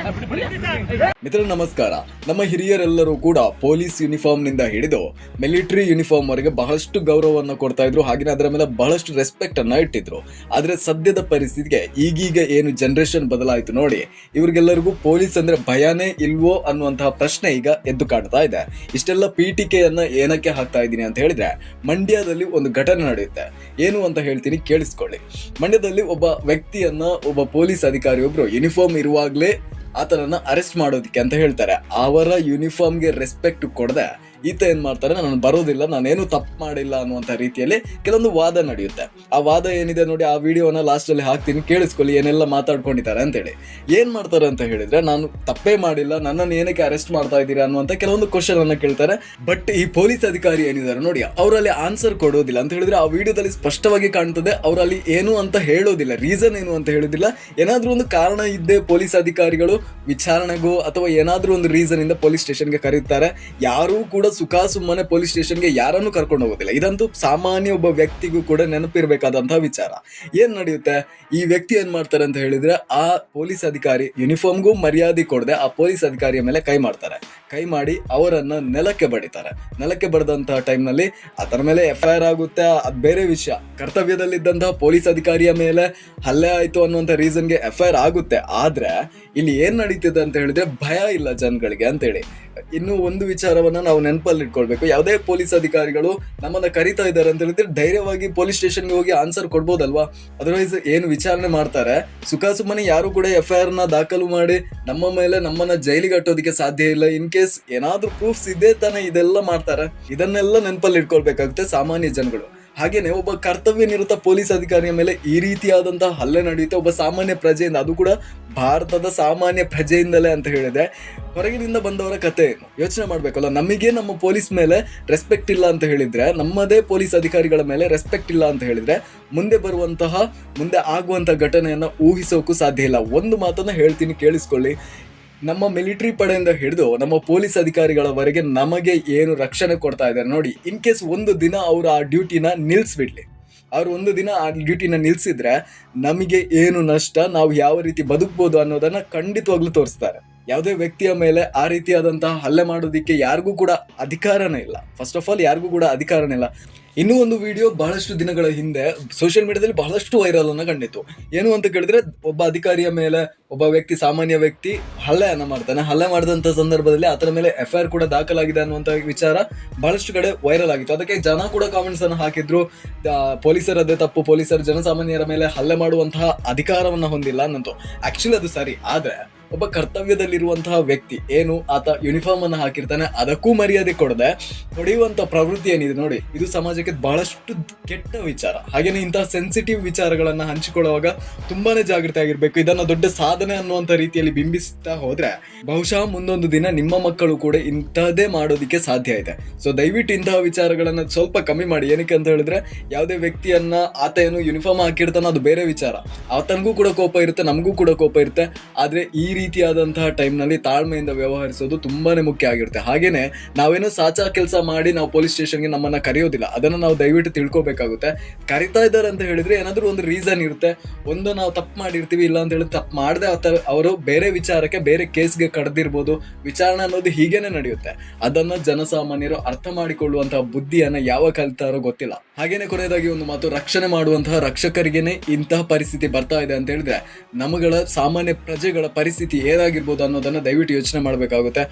ಮಿತ್ರ ನಮಸ್ಕಾರ. ನಮ್ಮ ಹಿರಿಯರೆಲ್ಲರೂ ಕೂಡ ಪೊಲೀಸ್ ಯೂನಿಫಾರ್ಮ್ ನಿಂದ ಹಿಡಿದು ಮಿಲಿಟರಿ ಯೂನಿಫಾರ್ಮ್ ವರೆಗೆ ಬಹಳಷ್ಟು ಗೌರವವನ್ನು ಕೊಡ್ತಾ ಇದ್ರು, ಹಾಗೆ ಅದರ ಮೇಲೆ ಬಹಳಷ್ಟು ರೆಸ್ಪೆಕ್ಟ್ ಅನ್ನ ಇಟ್ಟಿದ್ರು. ಆದ್ರೆ ಸದ್ಯದ ಪರಿಸ್ಥಿತಿಗೆ ಈಗೀಗ ಏನು ಜನರೇಷನ್ ಬದಲಾಯಿತು ನೋಡಿ, ಇವರಿಗೆಲ್ಲರಿಗೂ ಪೊಲೀಸ್ ಅಂದ್ರೆ ಭಯನೇ ಇಲ್ವೋ ಅನ್ನುವಂತಹ ಪ್ರಶ್ನೆ ಈಗ ಎದ್ದು ಕಾಣ್ತಾ ಇದೆ. ಇಷ್ಟೆಲ್ಲ ಪೀಠಿಕೆಯನ್ನ ಏನಕ್ಕೆ ಹಾಕ್ತಾ ಇದ್ದೀನಿ ಅಂತ ಹೇಳಿದ್ರೆ, ಮಂಡ್ಯದಲ್ಲಿ ಒಂದು ಘಟನೆ ನಡೆಯುತ್ತೆ. ಏನು ಅಂತ ಹೇಳ್ತೀನಿ, ಕೇಳಿಸ್ಕೊಳ್ಳಿ. ಮಂಡ್ಯದಲ್ಲಿ ಒಬ್ಬ ವ್ಯಕ್ತಿಯನ್ನ ಒಬ್ಬ ಪೊಲೀಸ್ ಅಧಿಕಾರಿ ಒಬ್ರು ಯೂನಿಫಾರ್ಮ್ ಇರುವಾಗ್ಲೇ ಆತನನ್ನ ಅರೆಸ್ಟ್ ಮಾಡೋದಿಕ್ಕೆ ಅಂತ ಹೇಳ್ತಾರೆ. ಅವರ ಯೂನಿಫಾರ್ಮ್ಗೆ ರೆಸ್ಪೆಕ್ಟ್ ಕೊಡದೆ ಈತ ಏನ್ ಮಾಡ್ತಾರೆ, ನಾನು ಬರೋದಿಲ್ಲ, ನಾನೇನು ತಪ್ಪು ಮಾಡಿಲ್ಲ ಅನ್ನುವಂಥ ರೀತಿಯಲ್ಲಿ ಕೆಲವೊಂದು ವಾದ ನಡೆಯುತ್ತೆ. ಆ ವಾದ ಏನಿದೆ ನೋಡಿ, ಆ ವಿಡಿಯೋನ ಲಾಸ್ಟ್ ಅಲ್ಲಿ ಹಾಕ್ತೀನಿ, ಕೇಳಿಸ್ಕೊಳ್ಳಿ ಏನೆಲ್ಲ ಮಾತಾಡ್ಕೊಂಡಿದ್ದಾರೆ ಅಂತೇಳಿ. ಏನ್ ಮಾಡ್ತಾರೆ ಅಂತ ಹೇಳಿದ್ರೆ, ನಾನು ತಪ್ಪೇ ಮಾಡಿಲ್ಲ, ನನ್ನನ್ನು ಏನಕ್ಕೆ ಅರೆಸ್ಟ್ ಮಾಡ್ತಾ ಇದ್ದೀರಾ ಅನ್ನುವಂಥ ಕೆಲವೊಂದು ಕ್ವಶನ್ ಅನ್ನ ಕೇಳ್ತಾರೆ. ಬಟ್ ಈ ಪೊಲೀಸ್ ಅಧಿಕಾರಿ ಏನಿದ್ದಾರೆ ನೋಡಿ, ಅವರಲ್ಲಿ ಆನ್ಸರ್ ಕೊಡೋದಿಲ್ಲ. ಅಂತ ಹೇಳಿದ್ರೆ ಆ ವಿಡಿಯೋದಲ್ಲಿ ಸ್ಪಷ್ಟವಾಗಿ ಕಾಣ್ತದೆ, ಅವರಲ್ಲಿ ಏನು ಅಂತ ಹೇಳೋದಿಲ್ಲ, ರೀಸನ್ ಏನು ಅಂತ ಹೇಳೋದಿಲ್ಲ. ಏನಾದ್ರೂ ಒಂದು ಕಾರಣ ಇದ್ದೇ ಪೊಲೀಸ್ ಅಧಿಕಾರಿಗಳು ವಿಚಾರಣೆಗೂ ಅಥವಾ ಏನಾದ್ರೂ ಒಂದು ರೀಸನ್ ಇಂದ ಪೊಲೀಸ್ ಸ್ಟೇಷನ್ಗೆ ಕರೀತಾರೆ. ಯಾರೂ ಕೂಡ ಸುಖ ಸುಮ್ಮನೆ ಪೊಲೀಸ್ ಸ್ಟೇಷನ್ಗೆ ಯಾರನ್ನು ಕರ್ಕೊಂಡು ಹೋಗೋದಿಲ್ಲ. ಇದಂತೂ ಸಾಮಾನ್ಯ ಒಬ್ಬ ವ್ಯಕ್ತಿಗೂ ಕೂಡ ನೆನಪಿರ್ಬೇಕಾದಂತಹ ವಿಚಾರ. ಏನ್ ನಡೆಯುತ್ತೆ, ಈ ವ್ಯಕ್ತಿ ಏನ್ ಮಾಡ್ತಾರೆ ಅಂತ ಹೇಳಿದ್ರೆ, ಆ ಪೊಲೀಸ್ ಅಧಿಕಾರಿ ಯೂನಿಫಾರ್ಮ್ಗೂ ಮರ್ಯಾದೆ ಕೊಡದೆ ಆ ಪೊಲೀಸ್ ಅಧಿಕಾರಿಯ ಮೇಲೆ ಕೈ ಮಾಡ್ತಾರೆ. ಕೈ ಮಾಡಿ ಅವರನ್ನ ನೆಲಕ್ಕೆ ಬಡಿತಾರೆ. ನೆಲಕ್ಕೆ ಬಡದಂತಹ ಟೈಮ್ನಲ್ಲಿ ಅದರ ಮೇಲೆ FIR ಆಗುತ್ತೆ, ಅದು ಬೇರೆ ವಿಷಯ. ಕರ್ತವ್ಯದಲ್ಲಿದ್ದಂತಹ ಪೊಲೀಸ್ ಅಧಿಕಾರಿಯ ಮೇಲೆ ಹಲ್ಲೆ ಆಯ್ತು ಅನ್ನುವಂಥ ರೀಸನ್ಗೆ FIR ಆಗುತ್ತೆ. ಆದ್ರೆ ಇಲ್ಲಿ ಏನ್ ನಡೀತಿದೆ ಅಂತ ಹೇಳಿದ್ರೆ, ಭಯ ಇಲ್ಲ ಜನಗಳಿಗೆ ಅಂತೇಳಿ. ಇನ್ನು ಒಂದು ವಿಚಾರವನ್ನ ನಾವು ನೆನಪಲ್ಲಿ ಇಟ್ಕೊಳ್ಬೇಕು. ಯಾವುದೇ ಪೊಲೀಸ್ ಅಧಿಕಾರಿಗಳು ನಮ್ಮನ್ನ ಕರಿತಾ ಇದ್ದಾರೆ ಅಂತ ಹೇಳಿದ್ರೆ ಧೈರ್ಯವಾಗಿ ಪೊಲೀಸ್ ಸ್ಟೇಷನ್ಗೆ ಹೋಗಿ ಆನ್ಸರ್ ಕೊಡ್ಬೋದಲ್ವಾ? ಅದರ್ವೈಸ್ ಏನು ವಿಚಾರಣೆ ಮಾಡ್ತಾರೆ, ಸುಖ ಸುಮ್ಮನೆ ಯಾರು ಕೂಡ FIR ನ ದಾಖಲು ಮಾಡಿ ನಮ್ಮ ಮೇಲೆ ನಮ್ಮನ್ನ ಜೈಲಿಗೆ ಕಟ್ಟೋದಕ್ಕೆ ಸಾಧ್ಯ ಇಲ್ಲ. ಇನ್ ಕೇಸ್ ಏನಾದ್ರೂ ಪ್ರೂಫ್ಸ್ ಇದೆ ತಾನೇ ಇದೆಲ್ಲ ಮಾಡ್ತಾರೆ. ಇದನ್ನೆಲ್ಲ ನೆನಪಲ್ಲಿ ಇಟ್ಕೊಳ್ಬೇಕಾಗುತ್ತೆ ಸಾಮಾನ್ಯ ಜನಗಳು. ಹಾಗೇನೆ ಒಬ್ಬ ಕರ್ತವ್ಯ ನಿರತ ಪೊಲೀಸ್ ಅಧಿಕಾರಿಯ ಮೇಲೆ ಈ ರೀತಿಯಾದಂತಹ ಹಲ್ಲೆ ನಡೆಯುತ್ತೆ ಒಬ್ಬ ಸಾಮಾನ್ಯ ಪ್ರಜೆಯಿಂದ, ಅದು ಕೂಡ ಭಾರತದ ಸಾಮಾನ್ಯ ಪ್ರಜೆಯಿಂದಲೇ ಅಂತ ಹೇಳಿದೆ. ಹೊರಗಿನಿಂದ ಬಂದವರ ಕತೆ ಏನು ಯೋಚನೆ ಮಾಡ್ಬೇಕಲ್ಲ. ನಮಗೆ ನಮ್ಮ ಪೊಲೀಸ್ ಮೇಲೆ ರೆಸ್ಪೆಕ್ಟ್ ಇಲ್ಲ ಅಂತ ಹೇಳಿದ್ರೆ, ನಮ್ಮದೇ ಪೊಲೀಸ್ ಅಧಿಕಾರಿಗಳ ಮೇಲೆ ರೆಸ್ಪೆಕ್ಟ್ ಇಲ್ಲ ಅಂತ ಹೇಳಿದ್ರೆ, ಮುಂದೆ ಆಗುವಂತಹ ಘಟನೆಯನ್ನ ಊಹಿಸೋಕ್ಕೂ ಸಾಧ್ಯ ಇಲ್ಲ. ಒಂದು ಮಾತನ್ನ ಹೇಳ್ತೀನಿ, ಕೇಳಿಸ್ಕೊಳ್ಳಿ. ನಮ್ಮ ಮಿಲಿಟರಿ ಪಡೆಯಿಂದ ಹಿಡಿದು ನಮ್ಮ ಪೊಲೀಸ್ ಅಧಿಕಾರಿಗಳವರೆಗೆ ನಮಗೆ ಏನು ರಕ್ಷಣೆ ಕೊಡ್ತಾ ಇದ್ದಾರೆ ನೋಡಿ. ಇನ್ ಕೇಸ್ ಒಂದು ದಿನ ಅವರು ಆ ಡ್ಯೂಟಿನ ನಿಲ್ಲಿಸ್ಬಿಡ್ಲಿ, ಅವ್ರು ಒಂದು ದಿನ ಆ ಡ್ಯೂಟಿನ ನಿಲ್ಲಿಸಿದ್ರೆ ನಮಗೆ ಏನು ನಷ್ಟ, ನಾವು ಯಾವ ರೀತಿ ಬದುಕ್ಬೋದು ಅನ್ನೋದನ್ನ ಖಂಡಿತವಾಗ್ಲೂ ತೋರಿಸ್ತಾರೆ. ಯಾವುದೇ ವ್ಯಕ್ತಿಯ ಮೇಲೆ ಆ ರೀತಿಯಾದಂತಹ ಹಲ್ಲೆ ಮಾಡೋದಕ್ಕೆ ಯಾರಿಗೂ ಕೂಡ ಅಧಿಕಾರನೇ ಇಲ್ಲ. ಫಸ್ಟ್ ಆಫ್ ಆಲ್ ಯಾರಿಗೂ ಕೂಡ ಅಧಿಕಾರನೇ ಇಲ್ಲ. ಇನ್ನೂ ಒಂದು ವಿಡಿಯೋ ಬಹಳಷ್ಟು ದಿನಗಳ ಹಿಂದೆ ಸೋಷಿಯಲ್ ಮೀಡಿಯಾದಲ್ಲಿ ಬಹಳಷ್ಟು ವೈರಲ್ ಅನ್ನ ಕಂಡಿತ್ತು. ಏನು ಅಂತ ಕೇಳಿದ್ರೆ, ಒಬ್ಬ ಅಧಿಕಾರಿಯ ಮೇಲೆ ಒಬ್ಬ ವ್ಯಕ್ತಿ, ಸಾಮಾನ್ಯ ವ್ಯಕ್ತಿ ಹಲ್ಲೆಯನ್ನ ಮಾಡ್ತಾನೆ. ಹಲ್ಲೆ ಮಾಡಿದಂಥ ಸಂದರ್ಭದಲ್ಲಿ ಆತನ ಮೇಲೆ FIR ಕೂಡ ದಾಖಲಾಗಿದೆ ಅನ್ನುವಂಥ ವಿಚಾರ ಬಹಳಷ್ಟು ಕಡೆ ವೈರಲ್ ಆಗಿತ್ತು. ಅದಕ್ಕೆ ಜನ ಕೂಡ ಕಾಮೆಂಟ್ಸ್ ಅನ್ನು ಹಾಕಿದ್ರು, ಪೊಲೀಸರದೇ ತಪ್ಪು, ಪೊಲೀಸರು ಜನಸಾಮಾನ್ಯರ ಮೇಲೆ ಹಲ್ಲೆ ಮಾಡುವಂತಹ ಅಧಿಕಾರವನ್ನ ಹೊಂದಿಲ್ಲ ಅನ್ನಂತು. ಆಕ್ಚುಲಿ ಅದು ಸರಿ. ಆದ್ರೆ ಒಬ್ಬ ಕರ್ತವ್ಯದಲ್ಲಿರುವಂತಹ ವ್ಯಕ್ತಿ ಏನು, ಆತ ಯೂನಿಫಾರ್ಮ್ ಅನ್ನ ಹಾಕಿರ್ತಾನೆ, ಅದಕ್ಕೂ ಮರ್ಯಾದೆ ಕೊಡದೆ ಹೊಡೆಯುವಂತ ಪ್ರವೃತ್ತಿ ಏನಿದೆ ನೋಡಿ, ಇದು ಸಮಾಜಕ್ಕೆ ಬಹಳಷ್ಟು ಕೆಟ್ಟ ವಿಚಾರ. ಹಾಗೇನೆ ಇಂತಹ ಸೆನ್ಸಿಟಿವ್ ವಿಚಾರಗಳನ್ನ ಹಂಚಿಕೊಳ್ಳುವಾಗ ತುಂಬಾನೇ ಜಾಗೃತಿ ಆಗಿರ್ಬೇಕು. ಇದನ್ನ ದೊಡ್ಡ ಸಾಧನೆ ಅನ್ನುವಂತ ರೀತಿಯಲ್ಲಿ ಬಿಂಬಿಸ್ತಾ ಹೋದ್ರೆ ಬಹುಶಃ ಮುಂದೊಂದು ದಿನ ನಿಮ್ಮ ಮಕ್ಕಳು ಕೂಡ ಇಂತಹದೇ ಮಾಡೋದಿಕ್ಕೆ ಸಾಧ್ಯ ಇದೆ. ಸೊ ದಯವಿಟ್ಟು ಇಂತಹ ವಿಚಾರಗಳನ್ನ ಸ್ವಲ್ಪ ಕಮ್ಮಿ ಮಾಡಿ. ಏನಕ್ಕೆ ಅಂತ ಹೇಳಿದ್ರೆ, ಯಾವುದೇ ವ್ಯಕ್ತಿಯನ್ನ ಆತ ಏನು ಯೂನಿಫಾರ್ಮ್ ಹಾಕಿರ್ತಾನೋ ಅದು ಬೇರೆ ವಿಚಾರ, ಆತನಿಗೂ ಕೂಡ ಕೋಪ ಇರುತ್ತೆ, ನಮಗೂ ಕೂಡ ಕೋಪ ಇರುತ್ತೆ. ಆದ್ರೆ ಈ ರೀತಿಯಾದಂತಹ ಟೈಮ್ನಲ್ಲಿ ತಾಳ್ಮೆಯಿಂದ ವ್ಯವಹರಿಸೋದು ತುಂಬಾನೇ ಮುಖ್ಯ ಆಗಿರುತ್ತೆ. ಹಾಗೇನೆ ನಾವೇನೋ ಸಾಚಾ ಕೆಲಸ ಮಾಡಿ ನಾವು ಪೊಲೀಸ್ ಸ್ಟೇಷನ್ಗೆ ನಮ್ಮನ್ನ ಕರೆಯೋದಿಲ್ಲ, ಅದನ್ನ ನಾವು ದಯವಿಟ್ಟು ತಿಳ್ಕೊಬೇಕಾಗುತ್ತೆ. ಕರಿತಾ ಇದ್ದಾರೆ ಅಂತ ಹೇಳಿದ್ರೆ ಏನಾದ್ರೂ ಒಂದು ರೀಸನ್ ಇರುತ್ತೆ. ಒಂದು ನಾವು ತಪ್ಪು ಮಾಡಿರ್ತೀವಿ, ಇಲ್ಲ ಅಂತ ಹೇಳಿ ತಪ್ಪು ಮಾಡದೆ ಅವರು ಬೇರೆ ವಿಚಾರಕ್ಕೆ, ಬೇರೆ ಕೇಸ್ಗೆ ಕಡ್ದಿರ್ಬೋದು. ವಿಚಾರಣೆ ಅನ್ನೋದು ಹೀಗೇನೆ ನಡೆಯುತ್ತೆ. ಅದನ್ನ ಜನಸಾಮಾನ್ಯರು ಅರ್ಥ ಮಾಡಿಕೊಳ್ಳುವಂತಹ ಬುದ್ಧಿಯನ್ನ ಯಾವ ಕಲಿತಾರೋ ಗೊತ್ತಿಲ್ಲ. ಹಾಗೇನೆ ಕೊನೆಯದಾಗಿ ಒಂದು ಮಾತು, ರಕ್ಷಣೆ ಮಾಡುವಂತಹ ರಕ್ಷಕರಿಗೇನೆ ಇಂತಹ ಪರಿಸ್ಥಿತಿ ಬರ್ತಾ ಇದೆ ಅಂತ ಹೇಳಿದ್ರೆ, ನಮ್ಮಗಳ ಸಾಮಾನ್ಯ ಪ್ರಜೆಗಳ ಪರಿಸ್ಥಿತಿ ಏನಾಗಿರ್ಬೋದು ಅನ್ನೋದನ್ನ ದಯವಿಟ್ಟು ಯೋಚನೆ ಮಾಡಬೇಕಾಗುತ್ತೆ.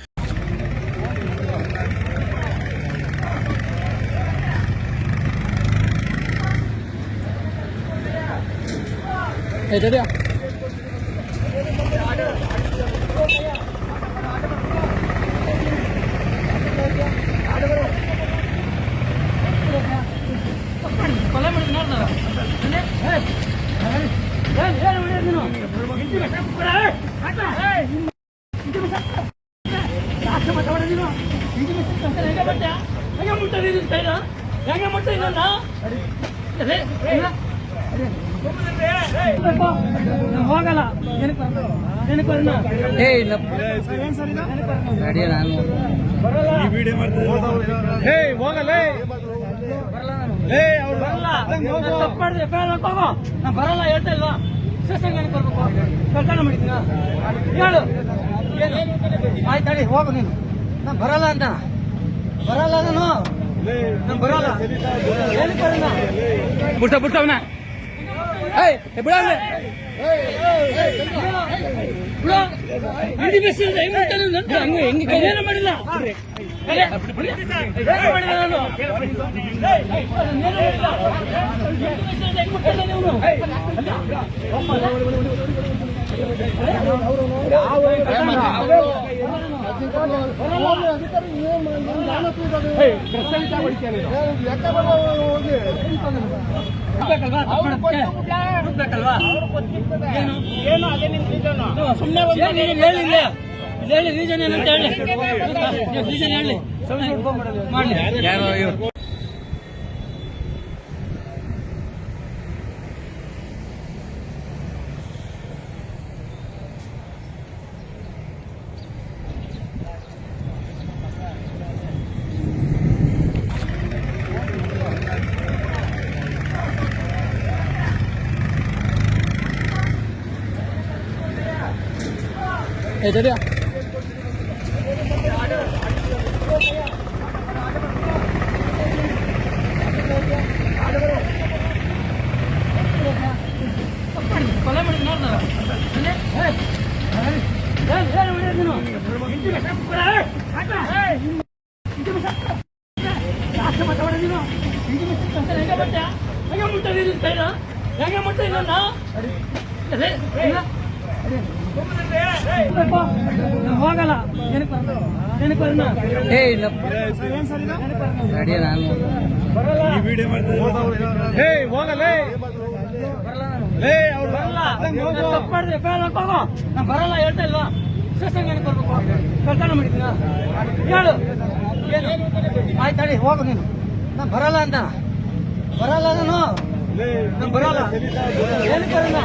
ಹೋಗಲ್ಲ ಬರಲ್ಲ ಹೇಳ್ತಾ ಇಲ್ವಾ? ಸ್ಟೇಷನ್ಗೆ ಏನಕ್ಕೆ ಬರ್ಬೇಕು? ಕಳ್ತನ ಮಾಡಿದ್ದೀನ ಹೇಳು. ಆಯ್ತು ನಡಿ ಹೋಗು ನೀನು. ನಾನು ಬರಲ್ಲ ಅಂತ, ಬರಲ್ಲ ನಾನು ಬರಲ್ಲ. ಏನಕ್ಕೆ ಬರಲ್ಲ? ಬಿಡ್ಸವನ ಹೆಂಗೆ ಮಾಡಿಲ್ಲ ಹೇಳಿ ರೀಸನ್ ಏನಂತ ಹೇಳಿ. ರೀಸನ್ ಹೇಳಿ ಮಾಡ್ಲಿ. ತಡಿಯ ಕೊಲೆ ಮಾಡಿ ಹೆಂಗೆ ಮಾಡ್ತಾ ಇಲ್ಲ ಹೋಗಲ್ಲ. ಬರಲ್ಲ ಹೇಳ್ತಾ ಇಲ್ವಾ? ಸ್ಟೇಷನ್ಗೆ ಏನಕ್ಕೆ ಬರ್ಬೇಕು? ಕಳ್ತನ ಮಾಡಿದ್ದೀನ ಹೇಳು. ಆಯ್ತು ನಡಿ ಹೋಗು ನೀನು. ನಾನು ಬರಲ್ಲ ಅಂತ, ಬರಲ್ಲ ನಾನು ಬರಲ್ಲ. ಏನಕ್ಕೆ ಬರಲ್ಲ?